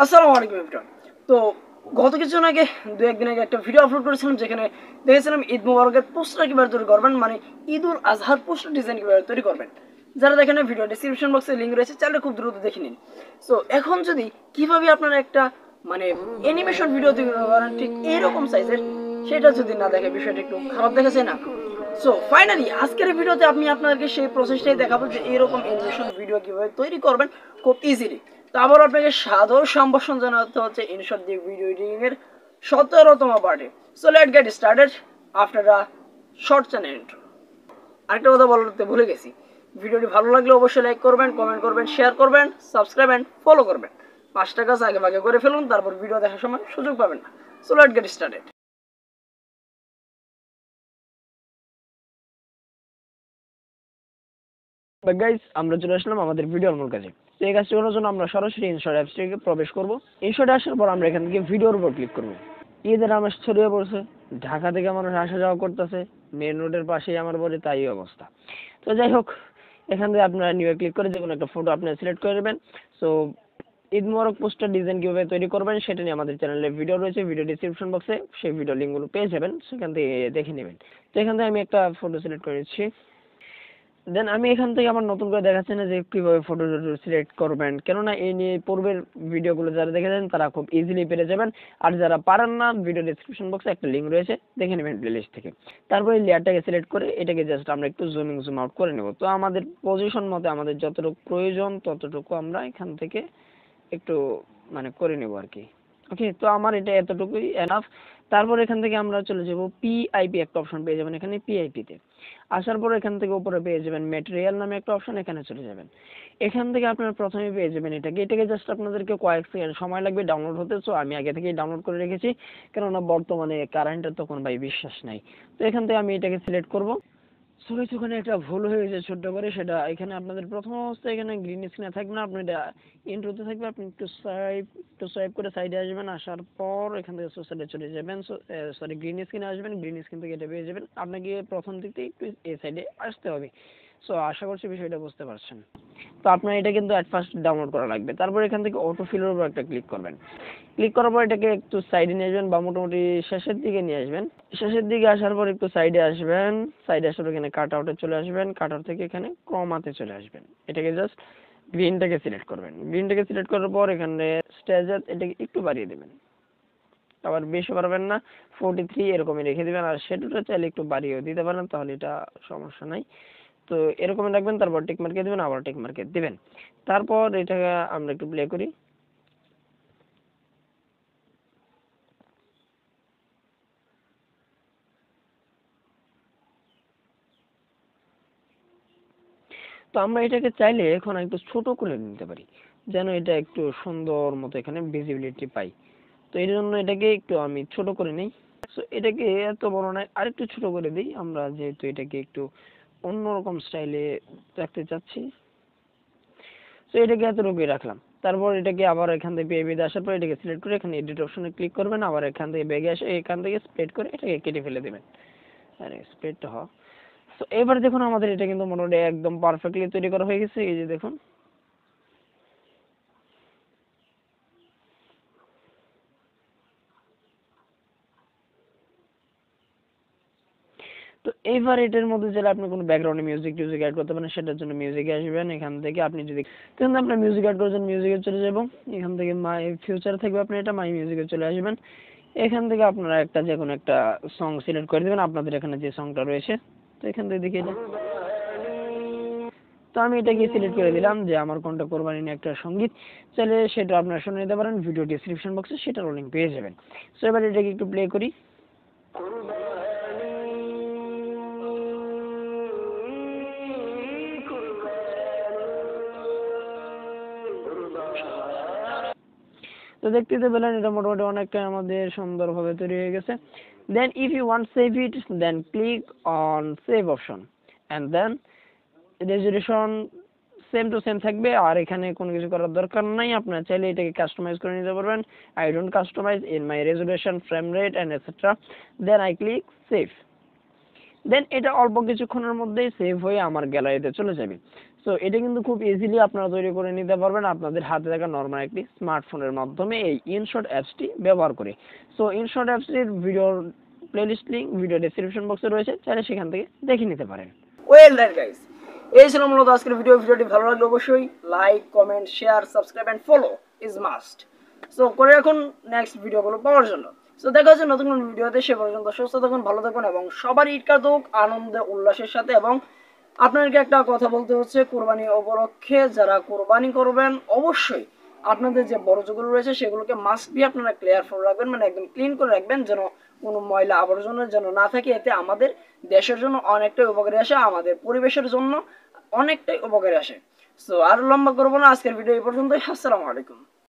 আসসালামু আলাইকুম এভরিওয়ান। তো গত কিছুদিন আগে দু একদিন আগে একটা ভিডিও আপলোড করেছিলাম যেখানে দেখেছিলাম ঈদ মুবারকের পোস্টার কীভাবে তৈরি করবেন, মানে ঈদ উল আজহার পোস্টার ডিজাইন কীভাবে তৈরি করবেন। যারা দেখেন ভিডিও ডিসক্রিপশন বক্সে লিঙ্ক রয়েছে, চাইলে খুব দ্রুত দেখে নিন। সো এখন যদি কীভাবে আপনারা একটা মানে অ্যানিমেশন ভিডিও তৈরি করেন ঠিক এইরকম সাইজের, সেটা যদি না দেখে বিষয়টা একটু খারাপ দেখাচ্ছে না। সো ফাইনালি আজকের এই ভিডিওতে আমি আপনাদেরকে সেই প্রসেসটাই দেখাবো যে এরকম অ্যানিমেশন ভিডিও কীভাবে তৈরি করবেন খুব ইজিলি। তো আবার আপনাকে সাদর সম্ভাষণ জানাতে হচ্ছে ইনশর্ট দি ভিডিও এডিটিং এর 17তম পার্টে। So late get started after a short channel intro. আরেকটা কথা বলতে ভুলে গেছি, ভিডিওটি ভালো লাগলে অবশ্যই লাইক করবেন, কমেন্ট করবেন, শেয়ার করবেন, সাবস্ক্রাইব অ্যান্ড ফলো করবেন। 5টা কাজ আগে ভাগে করে ফেলুন, তারপর ভিডিও দেখার সময় সুযোগ পাবেন না। So late get started. Guys, আমরা চলে আসলাম আমাদের ভিডিওর মূল কাজে। তো এই কাজটি করার জন্য আমরা সরাসরি ইনশর্ট অ্যাপসটিতে প্রবেশ করব। ইনশর্টে আসার পর আমরা এখান থেকে ভিডিওর উপর ক্লিক করব। ঈদের আমেজ ছড়িয়ে পড়ছে, ঢাকা থেকে মানুষ আসা যাওয়া করতেছে, মেন রোডের পাশেই আমার বাড়ি, তাই অবস্থা। তো যাই হোক, এখান থেকে আপনারা নিউ ক্লিক করে যে কোনো একটা ফটো আপনারা সিলেক্ট করে নেবেন। সো ঈদ মোবারক পোস্টার ডিজাইন কীভাবে তৈরি করবেন সেটা নিয়ে আমাদের চ্যানেলে ভিডিও রয়েছে, ভিডিও ডিসক্রিপশন বক্সে সেই ভিডিও লিঙ্কগুলো পেয়ে যাবেন, সেখান থেকে দেখে নেবেন। তো এখান থেকে আমি একটা ফটো সিলেক্ট করে নিচ্ছি। দেন আমি এখান থেকে আমার নতুন করে দেখাচ্ছি না যে কীভাবে ফটো সিলেক্ট করবেন, কেননা এই নিয়ে পূর্বের ভিডিওগুলো যারা দেখেছেন তারা খুব ইজিলি পেরে যাবেন। আর যারা পারেন না, ভিডিও ডিসক্রিপশন বক্সে একটা লিঙ্ক রয়েছে, দেখে নেবেন প্লেলিস্ট থেকে। তারপরে লেয়ারটাকে সিলেক্ট করে এটাকে জাস্ট আমরা একটু জুম আউট করে নেব। তো আমাদের পজিশন মতে আমাদের যতটুকু প্রয়োজন ততটুকু আমরা এখান থেকে একটু মানে করে নেব আর কি। ওকে, তো আমার এটা এতটুকুই এনাফ। তারপর এখান থেকে আমরা চলে যাব পিআইপি, একটা অপশন পেয়ে যাবেন এখানে পিআইপিতে। আসার পর এখান থেকে উপরে পেয়ে যাবেন ম্যাটেরিয়াল নামে একটা অপশন, এখানে চলে যাবেন। এখান থেকে আপনারা প্রথমে পেয়ে যাবেন এটাকে জাস্ট আপনাদেরকে কয়েক সেকেন্ড সময় লাগবে ডাউনলোড হতে। সো আমি আগে থেকেই ডাউনলোড করে রেখেছি, কেননা বর্তমানে কারেন্টের তো কোনো ভাই বিশ্বাস নাই। তো এখান থেকে আমি এটাকে সিলেক্ট করব। সরি, ওখানে একটা ভুল হয়ে গেছে ছোট্ট করে, সেটা এখানে আপনাদের প্রথম অবস্থায় এখানে গ্রিন স্ক্রিনে থাকবে না, আপনি এটা ইন্ট্রোতে থাকবে। আপনি একটু সোয়াইপ করে সাইডে আসবেন, আসার পর এখান থেকে সোশ্যালে চলে যাবেন। সরি, গ্রিন স্ক্রিনে আসবেন, গ্রিন স্ক্রিন থেকে এটা পেয়ে যাবেন। আপনাকে প্রথম দিক থেকে একটু এই সাইডে আসতে হবে। সো আশা করছি বিষয়টা বুঝতে পারছেন। তো আপনার এটা কিন্তু অ্যাট ফার্স্ট ডাউনলোড করা লাগবে। তারপর এখান থেকে অটো ফিলের উপর একটা ক্লিক করবেন। ক্লিক করার পর এটাকে একটু সাইডে নিয়ে আসবেন, বা মোটামুটি শেষের দিকে নিয়ে আসবেন। শেষের দিকে আসার পর একটু সাইডে আসবেন, সাইডে আসার পর এখানে কাট আউটে চলে আসবেন, কাট আউট থেকে এখানে ক্রমাতে চলে আসবেন। এটাকে জাস্ট গ্রিনটাকে সিলেক্ট করবেন। গ্রিনটাকে সিলেক্ট করার পর এখানে স্টেজার এটাকে একটু বাড়িয়ে দেবেন, আবার বেশি পারবেন না, 43 এরকমই রেখে দিবেন। আর সেটা চাইলে একটু বাড়িয়েও দিতে পারেন, তাহলে এটা সমস্যা নাই। তো এরকমই রাখবেন, তারপর টিক মার্কে দিবেন, আবার টিক মার্কে দিবেন। তারপর এটা আমরা একটু প্লে করি। তো আমরা এটাকে চাইলে এখন একটু ছোট করে নিতে পারি, যেন এটা একটু সুন্দর মতো এখানে ভিজিবিলিটি পাই। তো এই জন্য এটাকে একটু আমি ছোট করে নিই। সো এটাকে এত বড় নয়, আরেকটু ছোট করে দিই আমরা, যেহেতু এটাকে একটু অন্যরকম স্টাইলে রাখতে চাচ্ছি। সো এটাকে এতটুকুই রাখলাম। তারপর এটাকে আবার এখান থেকে বেগে আসার পর এটাকে সিলেক্ট করে এখানে এডিট অপশনে ক্লিক করবেন, আবার এখান থেকে বেগে আসে এখান থেকে স্প্রেড করে এটাকে কেটে ফেলে দেবেন। আরে স্প্রেডটা হ। তো এবার দেখুন আমাদের এটা কিন্তু মোটামুটি একদম পারফেক্টলি তৈরি করা হয়ে গেছে। এই যে দেখুন। তো এবার এটার মধ্যে চাইলে আপনি কোনো ব্যাকগ্রাউন্ডে মিউজিক অ্যাড করতে পারেন, সেটার জন্য মিউজিকে আসবেন। এখান থেকে আপনি যদি কিন্তু আপনার মিউজিক অ্যাড করার জন্য মিউজিকে চলে যাব। এখান থেকে মাই ফিউচার থাকবে, আপনি এটা মাই মিউজিকে চলে আসবেন। এখান থেকে আপনারা একটা যে কোনো একটা সং সিলেক্ট করে দেবেন, আপনাদের এখানে যে সংটা রয়েছে। তো এখান থেকে দেখি এটা, তো আমি এটাকে সিলেক্ট করে দিলাম যে আমার কোনটা কোরবানি নিয়ে একটা সঙ্গীত, চাইলে সেটা আপনারা শুনে নিতে পারেন, ভিডিও ডিসক্রিপশন বক্সে সেটার লিংক পেয়ে যাবেন। সো এবার এটাকে একটু প্লে করি। তো দেখতে পেলেন এটা মোটামুটি অনেকটা আমাদের সুন্দরভাবে তৈরি হয়ে গেছে। Then if you want save it, then click on save option, and then resolution same to same থাকবে, আর এখানে কোনো কিছু করার দরকার নাই। আপনারা চাইলে এটাকে কাস্টমাইজ করে নিতে পারবেন। I don't customise in my resolution, frame rate and etcetera. Then I click save. দেন এটা অল্প কিছুক্ষণের মধ্যেই সেভ হয়ে আমার গ্যালারিতে চলে যাবে। সো এটা কিন্তু খুব ইজিলি আপনারা তৈরি করে নিতে পারবেন আপনাদের হাতে থাকা নর্মাল একটি স্মার্টফোনের মাধ্যমে এই ইনশট অ্যাপসটি ব্যবহার করে। সো ইনশট অ্যাপসটির ভিডিওর প্লেলিস্ট লিঙ্ক ভিডিও ডেসক্রিপশন বক্সে রয়েছে, চাইলে সেখান থেকে দেখে নিতে পারেন। ওয়েল দ্যাট গাইস, এই ছিল মূলত আজকের ভিডিওটি ভালো লাগলে অবশ্যই like, comment, share, subscribe and follow is must. So করে রাখুন নেক্সট ভিডিওগুলো পাওয়ার জন্য। সো দেখা হচ্ছে নতুন কোনো ভিডিওতে, সে পর্যন্ত সুস্থ থাকুন, ভালো থাকুন এবং সবার ঈদ কাটুক আনন্দে উল্লাসের সাথে। এবং আপনাদেরকে একটা কথা বলতে হচ্ছে, কোরবানি উপলক্ষে যারা কোরবানি করবেন অবশ্যই আপনাদের যে বর্জ্যগুলো রয়েছে সেগুলোকে মাস্ট বি আপনারা ক্লিয়ার করে রাখবেন, মানে একদম ক্লিন করে রাখবেন, যেন কোনো ময়লা আবর্জনা যেন না থাকে। এতে আমাদের দেশের জন্য অনেকটাই উপকারী আসে, আমাদের পরিবেশের জন্য অনেকটাই উপকারী আসে। সো আর লম্বা করবো না, আজকের ভিডিও এই পর্যন্তই। আসসালামু আলাইকুম।